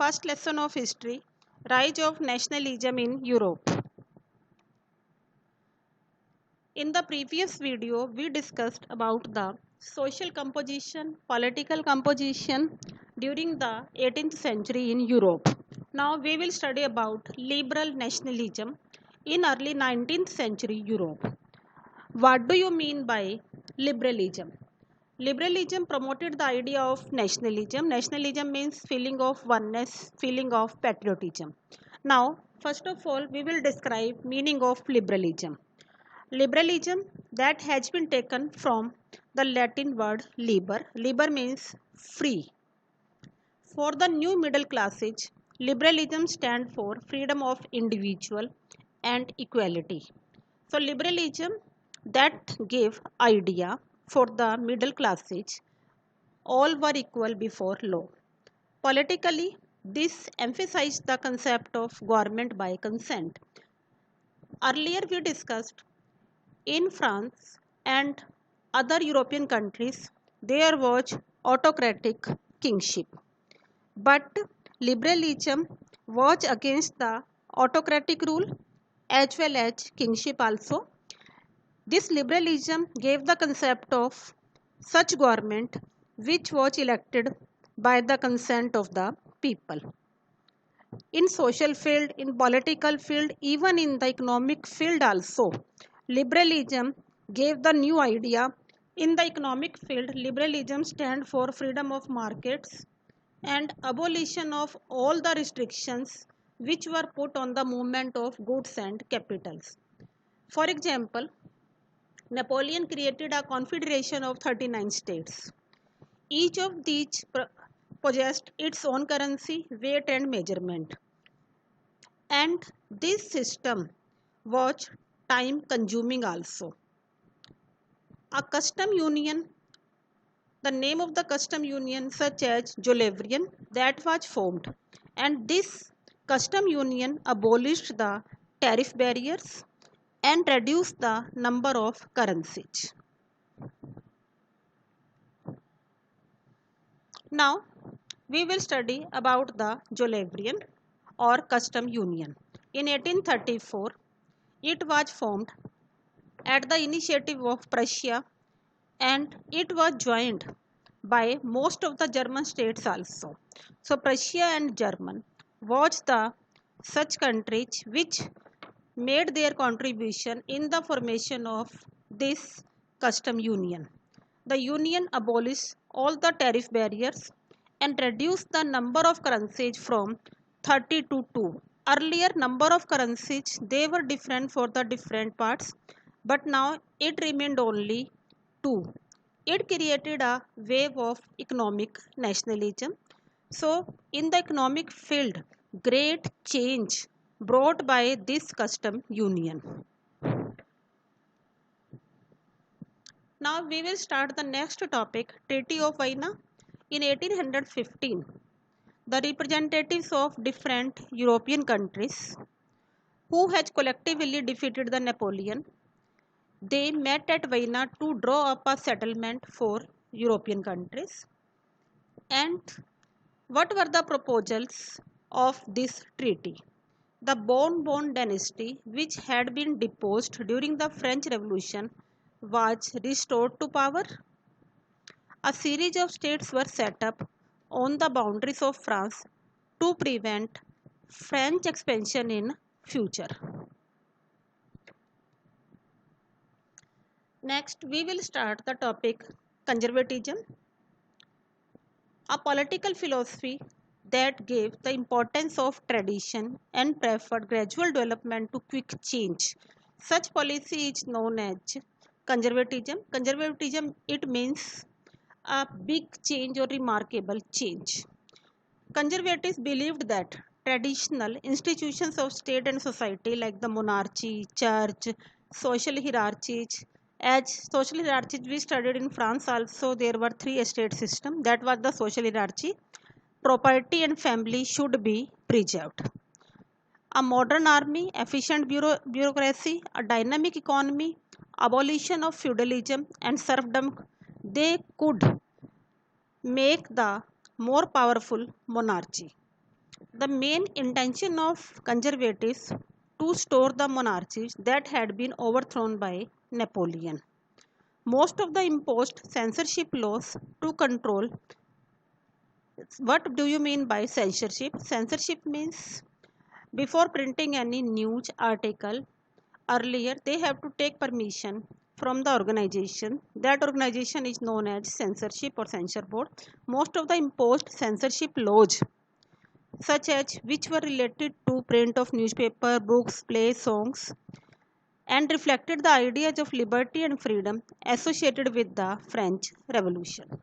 First lesson of history, rise of nationalism in Europe. In the previous video, we discussed about the social composition, political composition during the 18th century in Europe. Now we will study about liberal nationalism in early 19th century Europe. What do you mean by liberalism? Liberalism promoted the idea of nationalism. Nationalism means feeling of oneness, feeling of patriotism. Now, first of all, we will describe meaning of liberalism. Liberalism that has been taken from the Latin word liber. Liber means free. For the new middle classes, liberalism stands for freedom of individual and equality. So liberalism that gave idea for the middle classes, all were equal before law. Politically, this emphasized the concept of government by consent. Earlier we discussed in France and other European countries there was autocratic kingship. But liberalism was against the autocratic rule as well as kingship also. This liberalism gave the concept of such government which was elected by the consent of the people. In social field, in political field, even in the economic field also, liberalism gave the new idea. In the economic field, liberalism stands for freedom of markets and abolition of all the restrictions which were put on the movement of goods and capitals. For example, Napoleon created a confederation of 39 states. Each of these possessed its own currency, weight and measurement. And this system was time consuming also. A custom union, the name of the custom union such as Jolavrian, that was formed. And this custom union abolished the tariff barriers and reduced the number of currencies. Now, we will study about the Jolavrian or custom union. In 1834, it was formed at the initiative of Prussia and it was joined by most of the German states also. So Prussia and German was the such countries which made their contribution in the formation of this custom union. The union abolished all the tariff barriers and reduced the number of currencies from 30 to 2. Earlier number of currencies they were different for the different parts, but now it remained only 2. It created a wave of economic nationalism. So in the economic field, great change brought by this custom union. Now we will start the next topic, Treaty of Vienna. In 1815, the representatives of different European countries who had collectively defeated the Napoleon, they met at Vienna to draw up a settlement for European countries. And what were the proposals of this treaty? The Bourbon dynasty, which had been deposed during the French Revolution, was restored to power. A series of states were set up on the boundaries of France to prevent French expansion in future. Next, we will start the topic conservatism, a political philosophy that gave the importance of tradition and preferred gradual development to quick change. Such policy is known as conservatism. Conservatism, it means a big change or remarkable change. Conservatives believed that traditional institutions of state and society like the monarchy, church, social hierarchies, as social hierarchies we studied in France also, there were three estate system. That was the social hierarchy. Property and family should be preserved. A modern army, efficient bureaucracy, a dynamic economy, abolition of feudalism and serfdom, they could make the more powerful monarchy. The main intention of conservatives to store the monarchies that had been overthrown by Napoleon. Most of the imposed censorship laws to control. What do you mean by censorship? Censorship means before printing any news article, earlier they have to take permission from the organization. That organization is known as censorship or censor board. Most of the imposed censorship laws, such as which were related to print of newspaper, books, plays, songs, and reflected the ideas of liberty and freedom associated with the French Revolution.